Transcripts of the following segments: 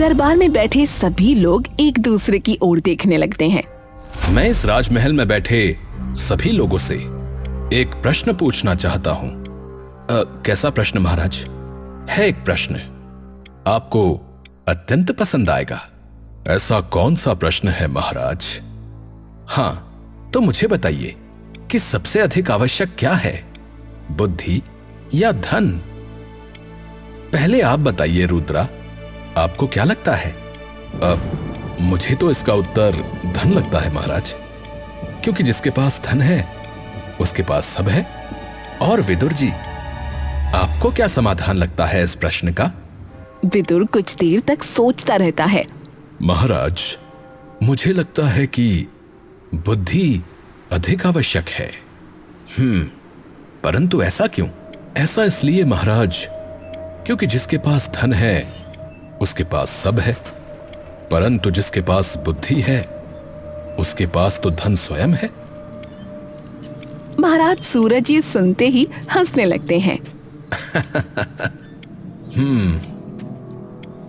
दरबार में बैठे सभी लोग एक दूसरे की ओर देखने लगते हैं। मैं इस राजमहल में बैठे सभी लोगों से एक प्रश्न पूछना चाहता हूं। कैसा प्रश्न महाराज? है एक प्रश्न, आपको अत्यंत पसंद आएगा। ऐसा कौन सा प्रश्न है महाराज? हाँ, तो मुझे बताइए कि सबसे अधिक आवश्यक क्या है, बुद्धि या धन? पहले आप बताइए रुद्रा, आपको क्या लगता है? मुझे तो इसका उत्तर धन लगता है महाराज, क्योंकि जिसके पास धन है उसके पास सब है। और विदुर जी, आपको क्या समाधान लगता है इस प्रश्न का? विदुर कुछ देर तक सोचता रहता है। महाराज, मुझे लगता है कि बुद्धि अधिक आवश्यक है। परंतु ऐसा क्यों? ऐसा इसलिए महाराज, क्योंकि जिसके पास धन है उसके पास सब है, परंतु जिसके पास बुद्धि है उसके पास तो धन स्वयं है। महाराज सूरज ये सुनते ही हंसने लगते हैं।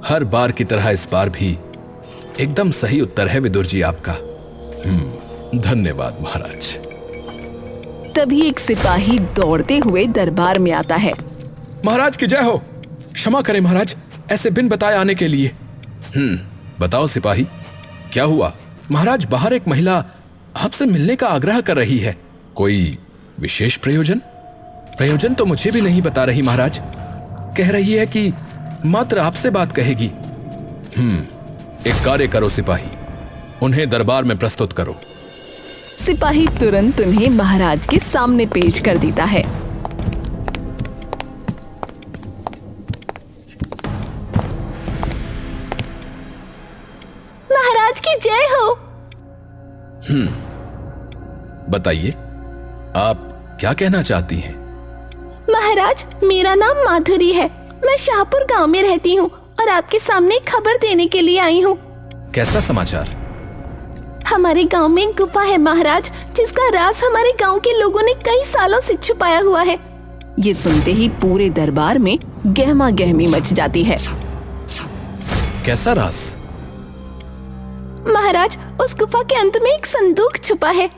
हर बार की तरह इस बार भी एकदम सही उत्तर है विदुर जी आपका। धन्यवाद महाराज। तभी एक सिपाही दौड़ते हुए दरबार में आता है। महाराज की जय हो। क्षमा करें महाराज, ऐसे बिन बताए आने के लिए। बताओ सिपाही, क्या हुआ? महाराज, बाहर एक महिला आपसे मिलने का आग्रह कर रही है। कोई विशेष प्रयोजन? प्रयोजन तो मुझे भी नहीं बता रही महाराज। कह रही है कि मात्र आपसे बात कहेगी। एक कार्य करो सिपाही, उन्हें दरबार में प्रस्तुत करो। सिपाही तुरंत उन्हें महाराज के सामने पेश कर देता है। महाराज की जय हो। बताइए, आप क्या कहना चाहती हैं? महाराज, मेरा नाम माधुरी है। मैं शाहपुर गांव में रहती हूँ और आपके सामने खबर देने के लिए आई हूँ। कैसा समाचार? हमारे गांव में एक गुफा है महाराज, जिसका राज हमारे गांव के लोगों ने कई सालों से छुपाया हुआ है। ये सुनते ही पूरे दरबार में गहमा गहमी मच जाती है। कैसा राज? महाराज, उस गुफा के अंत में एक संदूक छुपा है।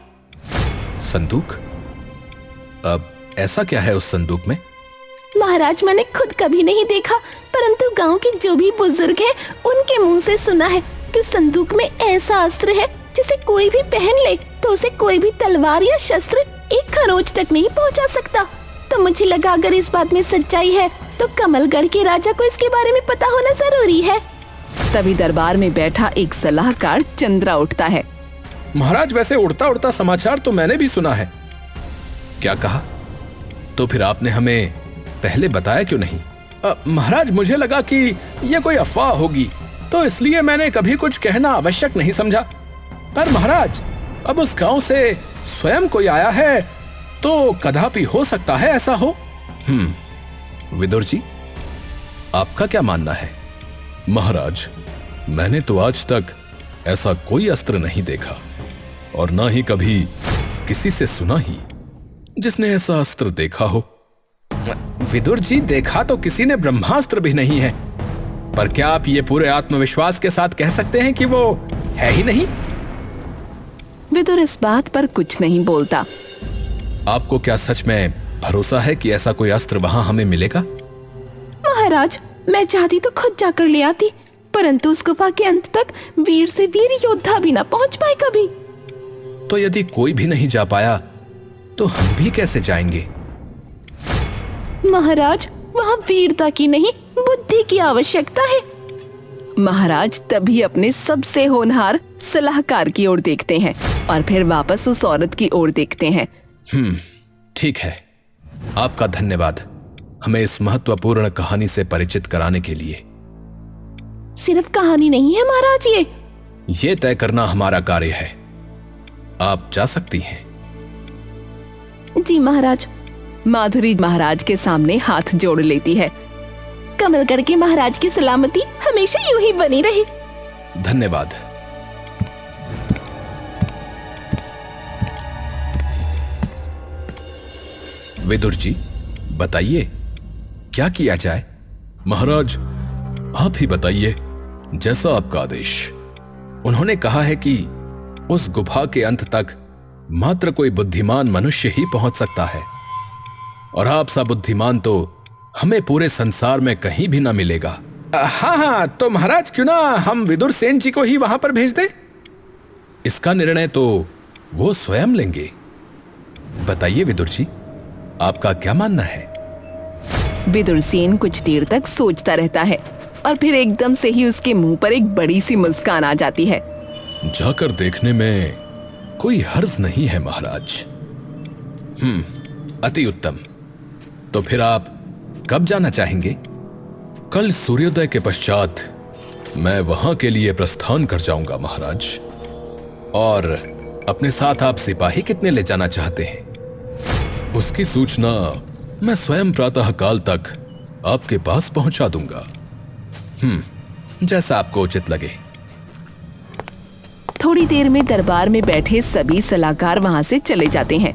संदूक? अब ऐसा क्या है उस संदूक में? महाराज, मैंने खुद कभी नहीं देखा, परंतु गांव के जो भी बुजुर्ग हैं, उनके मुंह से सुना है कि उस संदूक में ऐसा अस्त्र है जिसे कोई भी पहन ले तो उसे कोई भी तलवार या शस्त्र एक खरोच तक नहीं पहुंचा सकता। तो मुझे लगा अगर इस बात में सच्चाई है तो कमलगढ़ के राजा को इसके बारे में पता होना जरूरी है। तभी दरबार में बैठा एक सलाहकार चंद्रा उठता है। महाराज, वैसे उड़ता उड़ता समाचार तो मैंने भी सुना है। क्या कहा? तो फिर आपने हमें पहले बताया क्यों नहीं? महाराज, मुझे लगा कि यह कोई अफवाह होगी, तो इसलिए मैंने कभी कुछ कहना आवश्यक नहीं समझा। पर महाराज, अब उस गांव से स्वयं कोई आया है तो कदापि हो सकता है ऐसा हो। विदुर जी, आपका क्या मानना है? महाराज, मैंने तो आज तक ऐसा कोई अस्त्र नहीं देखा और ना ही कभी किसी से सुना ही जिसने ऐसा अस्त्र देखा हो। विदुर जी, देखा तो किसी ने ब्रह्मास्त्र भी नहीं है, पर क्या आप ये पूरे आत्मविश्वास के साथ कह सकते हैं कि वो है ही नहीं? विदुर इस बात पर कुछ नहीं बोलता। आपको क्या सच में भरोसा है कि ऐसा कोई अस्त्र वहां हमें मिलेगा? महाराज, मैं चाहती तो खुद जाकर ले आती, परंतु उस गुफा के अंत तक वीर से वीर योद्धा भी ना पहुंच पाए कभी। तो यदि कोई भी नहीं जा पाया तो हम भी कैसे जाएंगे? महाराज, वहाँ वीरता की नहीं बुद्धि की आवश्यकता है। महाराज तभी अपने सबसे होनहार सलाहकार की ओर देखते हैं और फिर वापस उस औरत की ओर देखते हैं। ठीक है, आपका धन्यवाद हमें इस महत्वपूर्ण कहानी से परिचित कराने के लिए। सिर्फ कहानी नहीं है महाराज, ये तय करना हमारा कार्य है। आप जा सकती हैं। जी महाराज। माधुरी महाराज के सामने हाथ जोड़ लेती है। कमलगढ़ के महाराज की सलामती हमेशा यूं ही बनी रहे। धन्यवाद। विदुर जी, बताइए क्या किया जाए? महाराज, आप ही बताइए, जैसा आपका आदेश। उन्होंने कहा है कि उस गुफा के अंत तक मात्र कोई बुद्धिमान मनुष्य ही पहुंच सकता है, और आप सा बुद्धिमान तो हमें पूरे संसार में कहीं भी ना मिलेगा। हाँ हाँ, तो महाराज क्यों ना हम विदुर सेन जी को ही वहां पर भेज दें? इसका निर्णय तो वो स्वयं लेंगे। बताइए विदुर जी, आपका क्या मानना है? विदुर सेन कुछ देर तक सोचता रहता है और फिर एकदम से ही उसके मुंह पर एक बड़ी सी मुस्कान आ जाती है। जाकर देखने में कोई हर्ज नहीं है महाराज। अति उत्तम। तो फिर आप कब जाना चाहेंगे? कल सूर्योदय के पश्चात मैं वहां के लिए प्रस्थान कर जाऊंगा महाराज। और अपने साथ आप सिपाही कितने ले जाना चाहते हैं? उसकी सूचना मैं स्वयं प्रातः काल तक आपके पास पहुंचा दूंगा। जैसा आपको उचित लगे। थोड़ी देर में दरबार में बैठे सभी सलाहकार वहां से चले जाते हैं।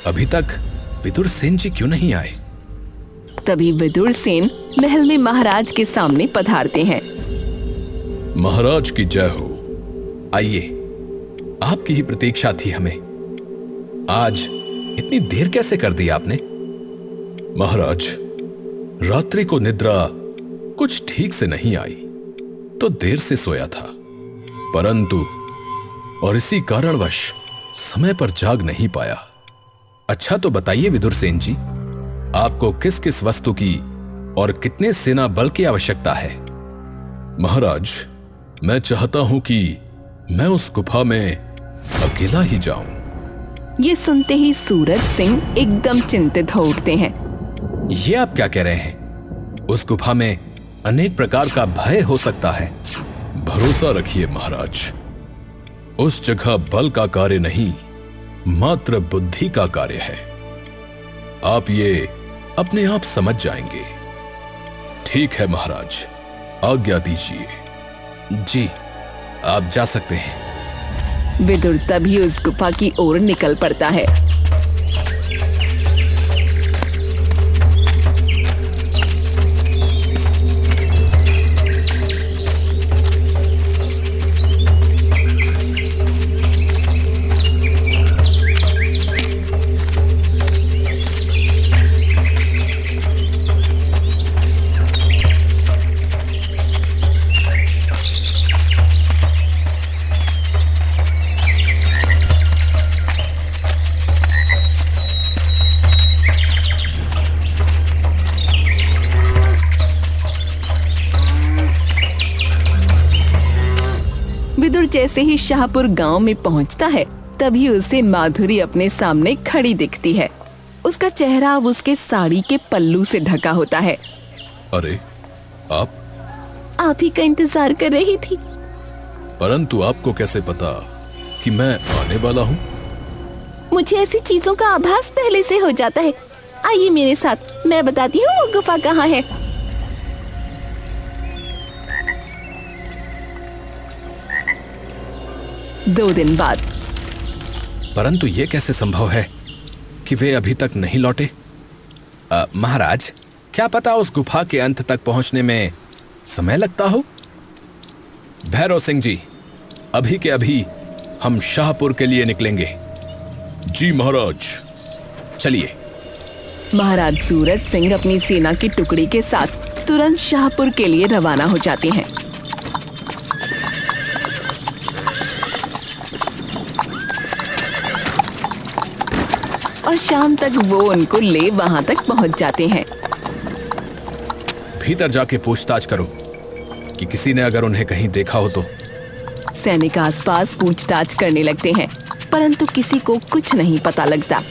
अभी तक विदुर सेन जी क्यों नहीं आए? तभी विदुर सेन महल में महाराज के सामने पधारते हैं। महाराज की जय हो। आइए, आपकी ही प्रतीक्षा थी हमें। आज इतनी देर कैसे कर दी आपने? महाराज, रात्रि को निद्रा कुछ ठीक से नहीं आई तो देर से सोया था, परंतु और इसी कारणवश समय पर जाग नहीं पाया। अच्छा, तो बताइए विदुर सेन जी, आपको किस किस वस्तु की और कितने सेना बल की आवश्यकता है? महाराज, मैं चाहता हूं कि मैं उस गुफा में अकेला ही जाऊं। ये सुनते ही सूरज सिंह एकदम चिंतित हो उठते हैं। ये आप क्या कह रहे हैं? उस गुफा में अनेक प्रकार का भय हो सकता है। भरोसा रखिए महाराज, उस जगह बल का कार्य नहीं, मात्र बुद्धि का कार्य है। आप ये अपने आप समझ जाएंगे। ठीक है महाराज, आज्ञा दीजिए। जी, आप जा सकते हैं। विदुर तभी उस गुफा की ओर निकल पड़ता है। विदुर जैसे ही शाहपुर गांव में पहुंचता है, तभी उसे माधुरी अपने सामने खड़ी दिखती है। उसका चेहरा अब उसके साड़ी के पल्लू से ढका होता है। अरे, आप ही का इंतजार कर रही थी। परंतु आपको कैसे पता कि मैं आने वाला हूँ? मुझे ऐसी चीजों का आभास पहले से हो जाता है। आइए मेरे साथ, मैं बताती हूँ वो गुफा कहाँ है। 2 दिन बाद। परंतु यह कैसे संभव है कि वे अभी तक नहीं लौटे? महाराज, क्या पता उस गुफा के अंत तक पहुंचने में समय लगता हो। भैरव सिंह जी, अभी के अभी हम शाहपुर के लिए निकलेंगे। जी महाराज। चलिए। महाराज सूरज सिंह अपनी सेना की टुकड़ी के साथ तुरंत शाहपुर के लिए रवाना हो जाते हैं। और शाम तक वो उनको ले वहां तक पहुंच जाते हैं। भीतर जाके पूछताछ करो कि किसी ने अगर उन्हें कहीं देखा हो तो। सैनिक आसपास पूछताछ करने लगते हैं, परंतु किसी को कुछ नहीं पता लगता।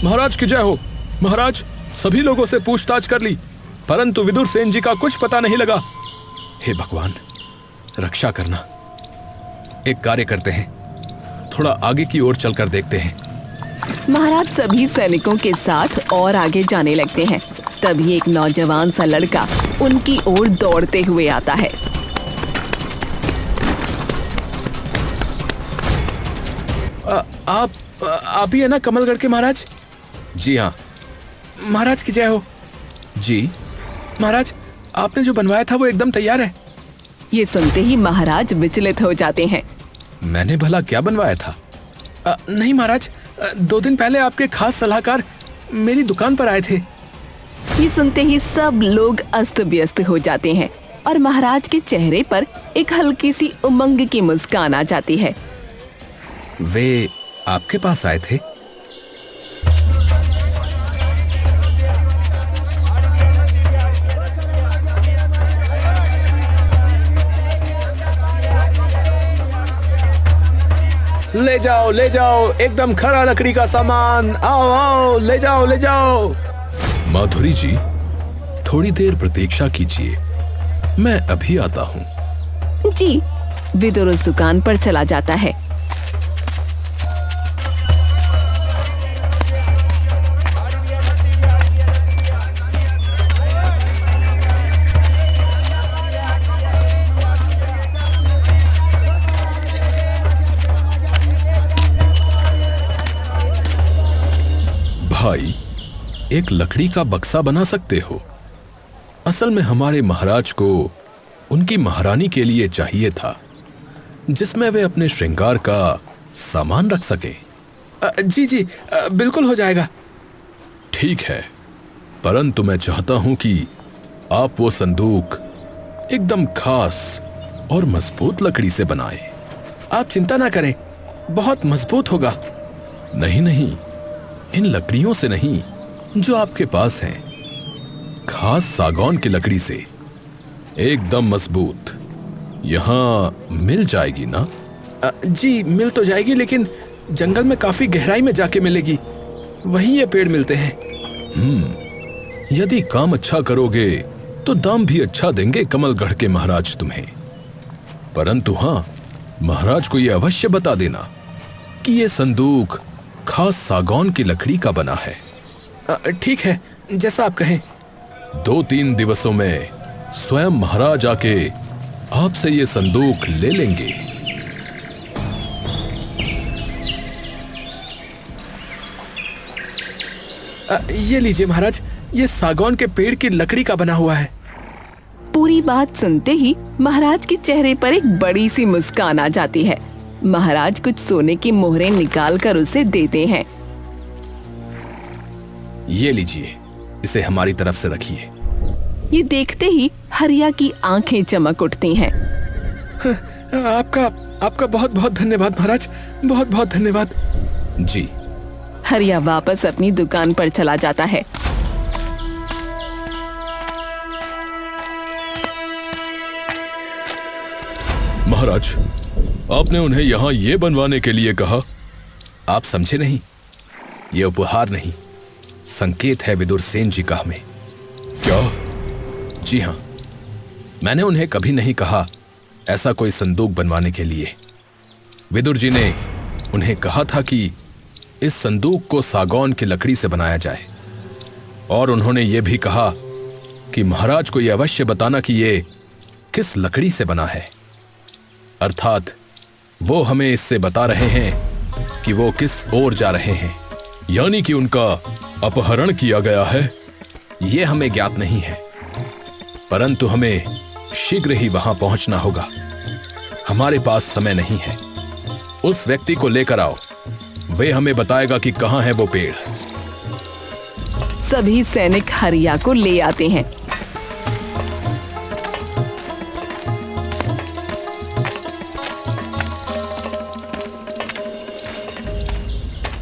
महाराज की जय हो। महाराज, सभी लोगों से पूछताछ कर ली, परंतु विदुर सेन जी का कुछ पता नहीं लगा। हे भगवान, रक्षा करना। एक कार्य करते हैं, थोड़ा आगे की ओर चलकर देखते हैं। महाराज सभी सैनिकों के साथ और आगे जाने लगते हैं। तभी एक नौजवान सा लड़का उनकी ओर दौड़ते हुए आता है। आप ही है ना कमलगढ़ के महाराज? जी हाँ, महाराज की जय हो। जी महाराज, आपने जो बनवाया था वो एकदम तैयार है। ये सुनते ही महाराज विचलित हो जाते हैं। मैंने भला क्या बनवाया था? नहीं महाराज, 2 दिन पहले आपके खास सलाहकार मेरी दुकान पर आए थे। ये सुनते ही सब लोग अस्त व्यस्त हो जाते हैं और महाराज के चेहरे पर एक हल्की सी उमंग की मुस्कान आ जाती है। वे आपके पास आए थे? ले जाओ, एकदम खरा लकड़ी का सामान। आओ आओ, ले जाओ। माधुरी जी, थोड़ी देर प्रतीक्षा कीजिए, मैं अभी आता हूँ। जी। विदुर उस दुकान पर चला जाता है। भाई, एक लकड़ी का बक्सा बना सकते हो? असल में हमारे महाराज को उनकी महारानी के लिए चाहिए था, जिसमें वे अपने श्रृंगार का सामान रख सके। जी, बिल्कुल हो जाएगा। ठीक है, परंतु मैं चाहता हूं कि आप वो संदूक एकदम खास और मजबूत लकड़ी से बनाएं। आप चिंता ना करें, बहुत मजबूत होगा। नहीं, इन लकड़ियों से नहीं जो आपके पास हैं, खास सागौन की लकड़ी से, एकदम मजबूत। यहां मिल जाएगी ना? जी मिल तो जाएगी, लेकिन जंगल में काफी गहराई में जाके मिलेगी, वहीं ये पेड़ मिलते हैं। यदि काम अच्छा करोगे तो दाम भी अच्छा देंगे कमलगढ़ के महाराज तुम्हें। परंतु हां, महाराज को यह अवश्य बता देना कि यह संदूक खास सागौन की लकड़ी का बना है। ठीक है, जैसा आप कहें। 2-3 दिवसों में स्वयं महाराज आके आपसे ये संदूक ले लेंगे। ये लीजिए महाराज, ये सागौन के पेड़ की लकड़ी का बना हुआ है। पूरी बात सुनते ही महाराज के चेहरे पर एक बड़ी सी मुस्कान आ जाती है। महाराज कुछ सोने की मोहरें निकालकर उसे देते हैं। ये लीजिए, इसे हमारी तरफ से रखिए। ये देखते ही हरिया की आंखें चमक उठती हैं। आपका बहुत बहुत धन्यवाद महाराज, बहुत बहुत धन्यवाद। जी। हरिया वापस अपनी दुकान पर चला जाता है। महाराज, आपने उन्हें यहाँ ये बनवाने के लिए कहा? आप समझे नहीं, ये उपहार नहीं, संकेत है विदुर सेन जी का हमें। क्या? जी हाँ, मैंने उन्हें कभी नहीं कहा ऐसा कोई संदूक बनवाने के लिए। विदुर जी ने उन्हें कहा था कि इस संदूक को सागौन की लकड़ी से बनाया जाए, और उन्होंने ये भी कहा कि महाराज को यह अवश्य बताना कि ये किस लकड़ी से बना है। अर्थात वो हमें इससे बता रहे हैं कि वो किस ओर जा रहे हैं, यानी कि उनका अपहरण किया गया है। ये हमें ज्ञात नहीं है, परंतु हमें शीघ्र ही वहां पहुंचना होगा। हमारे पास समय नहीं है। उस व्यक्ति को लेकर आओ, वे हमें बताएगा कि कहां है वो पेड़। सभी सैनिक हरिया को ले आते हैं।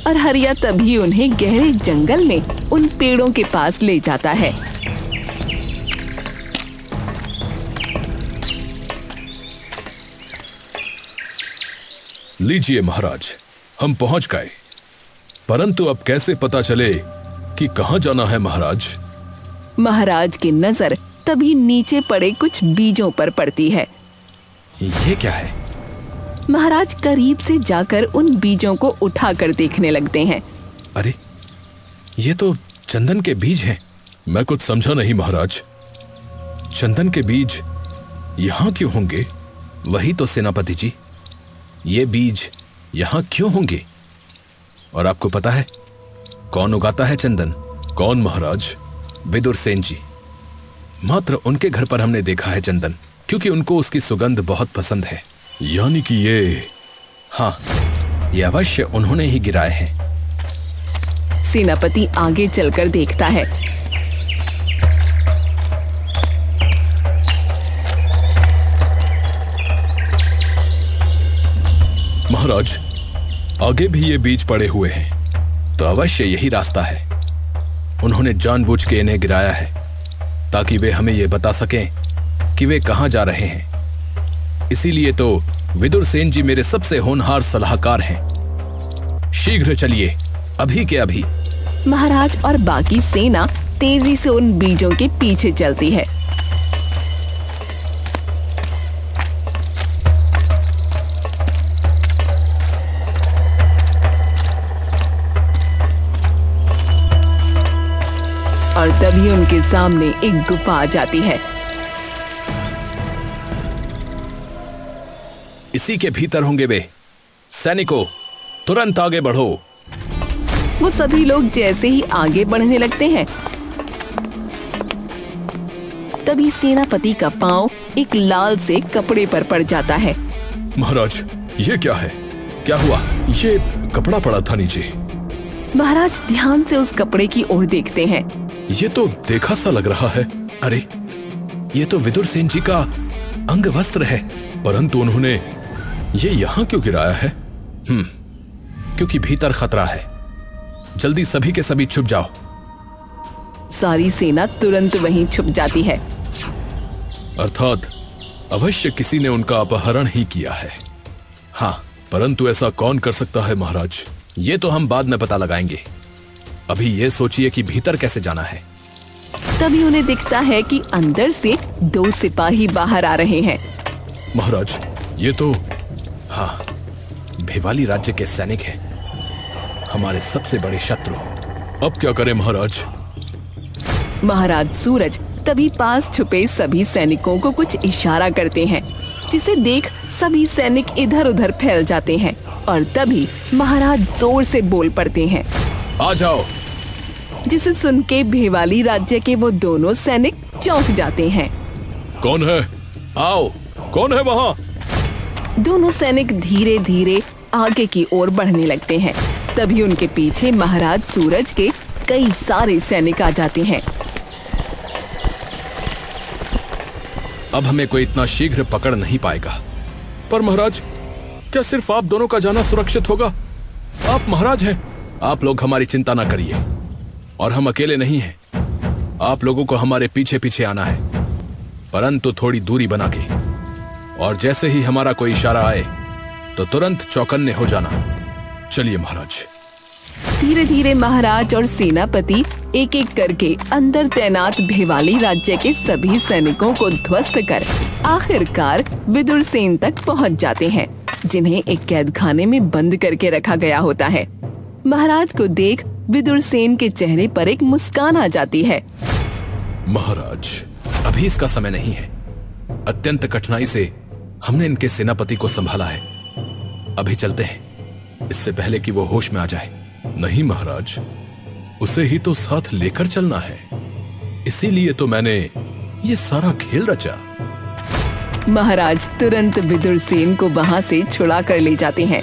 और हरिया तभी उन्हें गहरे जंगल में उन पेड़ों के पास ले जाता है। लीजिए महाराज, हम पहुंच गए, परंतु अब कैसे पता चले कि कहां जाना है महाराज? महाराज की नजर तभी नीचे पड़े कुछ बीजों पर पड़ती है। ये क्या है? महाराज करीब से जाकर उन बीजों को उठाकर देखने लगते हैं। अरे ये तो चंदन के बीज हैं। मैं कुछ समझा नहीं महाराज। चंदन के बीज यहाँ क्यों होंगे? वही तो सेनापति जी, ये बीज यहाँ क्यों होंगे? और आपको पता है कौन उगाता है चंदन? कौन महाराज? विदुर सेन जी। मात्र उनके घर पर हमने देखा है चंदन, क्योंकि उनको उसकी सुगंध बहुत पसंद है। यानी कि ये, हाँ, ये अवश्य उन्होंने ही गिराए हैं। सेनापति आगे चलकर देखता है। महाराज, आगे भी ये बीज पड़े हुए हैं, तो अवश्य यही रास्ता है। उन्होंने जानबूझ के इन्हें गिराया है ताकि वे हमें ये बता सकें कि वे कहां जा रहे हैं। इसीलिए तो विदुर सेन जी मेरे सबसे होनहार सलाहकार हैं। शीघ्र चलिए, अभी के अभी। महाराज और बाकी सेना तेजी से उन बीजों के पीछे चलती है। और तभी उनके सामने एक गुफा आ जाती है। इसी के भीतर होंगे वे। सैनिकों, तुरंत आगे बढ़ो। वो सभी लोग जैसे ही आगे बढ़ने लगते हैं, तभी सेनापति का पांव एक लाल से कपड़े पर पड़ जाता है। महाराज, ये क्या है? क्या हुआ? ये कपड़ा पड़ा था नीचे। महाराज ध्यान से उस कपड़े की ओर देखते हैं। ये तो देखा सा लग रहा है। अरे, ये तो विदुर सेन जी का अंग वस्त्र है, परंतु उन्होंने ये यहाँ क्यों गिराया है? क्योंकि भीतर खतरा है। जल्दी सभी के सभी छुप जाओ। सारी सेना तुरंत वहीं छुप जाती है। अर्थात अवश्य किसी ने उनका अपहरण ही किया है। हाँ, परंतु ऐसा कौन कर सकता है महाराज? ये तो हम बाद में पता लगाएंगे। अभी ये सोचिए कि भीतर कैसे जाना है। तभी उन्हें दिखता है कि अंदर से 2 सिपाही बाहर आ रहे हैं। महाराज, ये तो, हाँ, भिवाली राज्य के सैनिक हैं, हमारे सबसे बड़े शत्रु। अब क्या करें महाराज? महाराज सूरज तभी पास छुपे सभी सैनिकों को कुछ इशारा करते हैं, जिसे देख सभी सैनिक इधर उधर फैल जाते हैं। और तभी महाराज जोर से बोल पड़ते हैं, आ जाओ। जिसे सुन के भिवाली राज्य के वो दोनों सैनिक चौंक जाते हैं। कौन है? आओ, कौन है वहाँ? दोनों सैनिक धीरे धीरे आगे की ओर बढ़ने लगते हैं। तभी उनके पीछे महाराज सूरज के कई सारे सैनिक आ जाते हैं। अब हमें कोई इतना शीघ्र पकड़ नहीं पाएगा। पर महाराज, क्या सिर्फ आप दोनों का जाना सुरक्षित होगा? आप महाराज हैं। आप लोग हमारी चिंता ना करिए, और हम अकेले नहीं हैं। आप लोगों को हमारे पीछे पीछे आना है, परंतु थोड़ी दूरी बना के। और जैसे ही हमारा कोई इशारा आए तो तुरंत चौकन्ने हो जाना। चलिए महाराज। धीरे धीरे महाराज और सेनापति एक एक करके अंदर तैनात भिवाली राज्य के सभी सैनिकों को ध्वस्त कर आखिरकार विदुर सेन तक पहुंच जाते हैं, जिन्हें एक कैद खाने में बंद करके रखा गया होता है। महाराज को देख विदुर सेन के चेहरे पर एक मुस्कान आ जाती है। महाराज, अभी इसका समय नहीं है। अत्यंत कठिनाई से हमने इनके सेनापति को संभाला है। अभी चलते हैं, इससे पहले कि वो होश में आ जाए। नहीं महाराज, उसे ही तो साथ लेकर चलना है। इसीलिए तो मैंने ये सारा खेल रचा। महाराज तुरंत विदुर सेन को वहां से छुड़ा कर ले जाते हैं।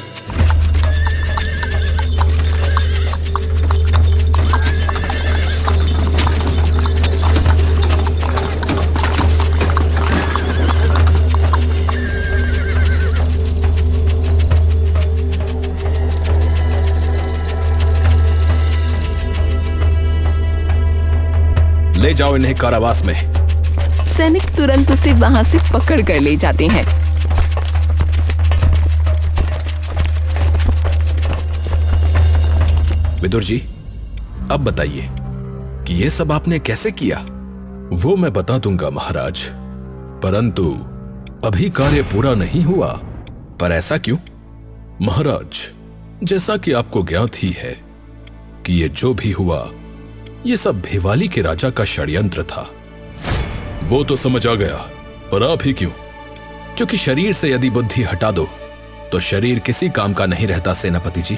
ले जाओ इन्हें कारावास में। सैनिक तुरंत उसे वहां से पकड़ कर ले जाते हैं। विदुर जी, अब बताइए कि ये सब आपने कैसे किया? वो मैं बता दूंगा महाराज, परंतु अभी कार्य पूरा नहीं हुआ। पर ऐसा क्यों? महाराज, जैसा कि आपको ज्ञात ही है कि ये जो भी हुआ ये सब भिवाली के राजा का षड्यंत्र था। वो तो समझ आ गया, पर आप ही क्यों? क्योंकि शरीर से यदि बुद्धि हटा दो तो शरीर किसी काम का नहीं रहता सेनापति जी।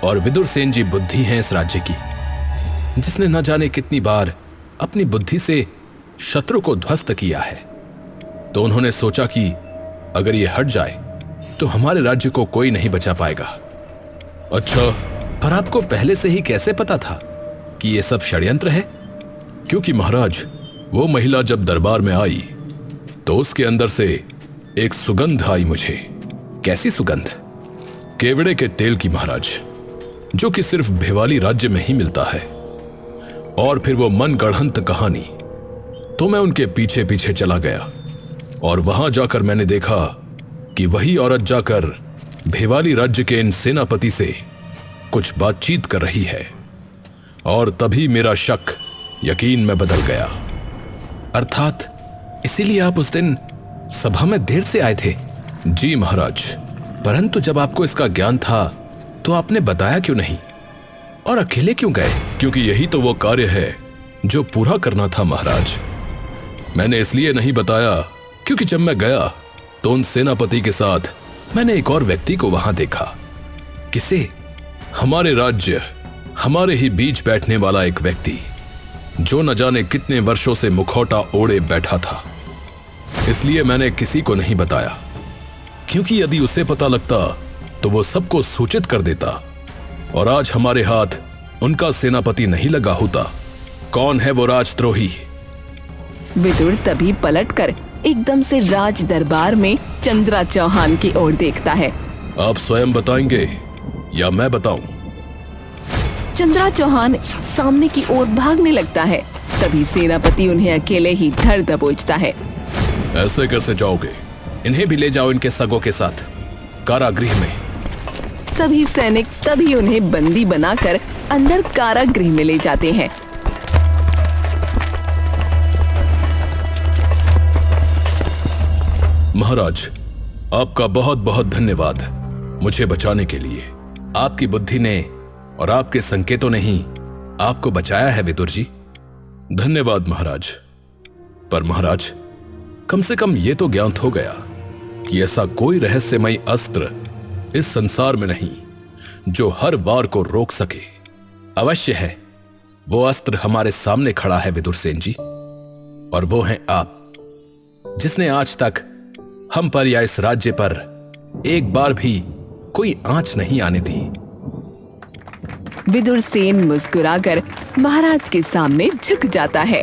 और विदुर सेन जी बुद्धि हैं इस राज्य की, जिसने न जाने कितनी बार अपनी बुद्धि से शत्रु को ध्वस्त किया है। तो उन्होंने सोचा कि अगर ये हट जाए तो हमारे राज्य को कोई नहीं बचा पाएगा। अच्छा, पर आपको पहले से ही कैसे पता था कि ये सब षड्यंत्र है? क्योंकि महाराज, वो महिला जब दरबार में आई तो उसके अंदर से एक सुगंध आई मुझे। कैसी सुगंध? केवड़े के तेल की महाराज, जो कि सिर्फ भिवाली राज्य में ही मिलता है। और फिर वो मनगढ़ंत कहानी। तो मैं उनके पीछे पीछे चला गया और वहां जाकर मैंने देखा कि वही औरत जाकर भिवाली राज्य के इन सेनापति से कुछ बातचीत कर रही है। और तभी मेरा शक यकीन में बदल गया। अर्थात इसीलिए आप उस दिन सभा में देर से आए थे? जी महाराज, परंतु जब आपको इसका ज्ञान था तो आपने बताया क्यों नहीं और अकेले क्यों गए? क्योंकि यही तो वो कार्य है जो पूरा करना था महाराज। मैंने इसलिए नहीं बताया क्योंकि जब मैं गया तो उन सेनापति के साथ मैंने एक और व्यक्ति को वहां देखा। किसे? हमारे राज्य, हमारे ही बीच बैठने वाला एक व्यक्ति, जो न जाने कितने वर्षों से मुखौटा ओढ़े बैठा था। इसलिए मैंने किसी को नहीं बताया, क्योंकि यदि उसे पता लगता तो वो सबको सूचित कर देता और आज हमारे हाथ उनका सेनापति नहीं लगा होता। कौन है वो राजद्रोही? विदुर तभी पलटकर एकदम से राज दरबार में चंद्रा चौहान की ओर देखता है। आप स्वयं बताएंगे या मैं बताऊं? चंद्रा चौहान सामने की ओर भागने लगता है। तभी सेनापति उन्हें अकेले ही धर दबोचता है। ऐसे कैसे जाओगे? इन्हें भी ले जाओ इनके सगों के साथ कारागृह में। सभी सैनिक तभी उन्हें बंदी बनाकर अंदर कारागृह में ले जाते हैं। महाराज, आपका बहुत बहुत धन्यवाद मुझे बचाने के लिए। आपकी बुद्धि ने और आपके संकेतों ने ही आपको बचाया है विदुर जी। धन्यवाद महाराज। पर महाराज, कम से कम ये तो ज्ञात हो गया कि ऐसा कोई रहस्यमयी अस्त्र इस संसार में नहीं जो हर वार को रोक सके। अवश्य है, वो अस्त्र हमारे सामने खड़ा है विदुर सेन जी, और वो हैं आप, जिसने आज तक हम पर या इस राज्य पर एक बार भी कोई आंच नहीं आने दी। विदुर सेन मुस्कुराकर महाराज के सामने झुक जाता है।